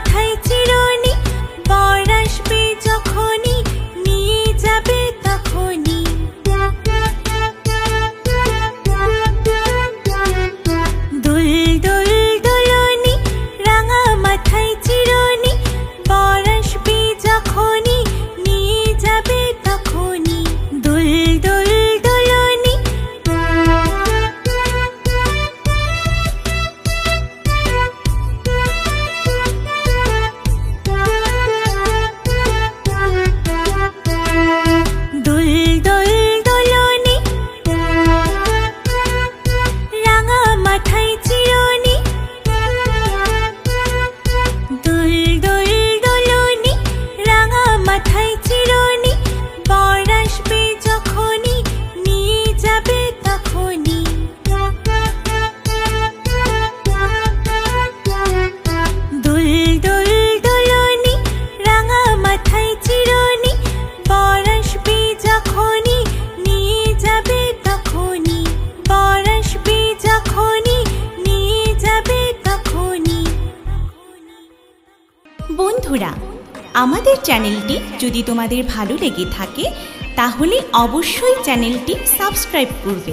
মাথায় চিরুনি, বর আসবে যখনই নিয়ে যাবে তখনই। দুল দুল দুলনি, রাঙা মাথায় চিরুনি, বর আসবে যখনই নিয়ে যাবে তখনই। দুল দুল দুলনি। দুল দুল দুলনি, রাঙা মাথায় চিরুনি, দুল দুল দুলনি, রাঙা মাথায় চিরুনি, বর আসবে যখনই নিয়ে যাবে তখনই। দুল দুল দুলনি, রাঙা মাথায় চিরুনি, বর আসবে যখনই নিয়ে যাবে তখনই। বর আসবে যখনই নিয়ে যাবে তখনই। বন্ধুরা, আমাদের চ্যানেলটি যদি তোমাদের ভালো লেগে থাকে তাহলে অবশ্যই চ্যানেলটি সাবস্ক্রাইব করবে।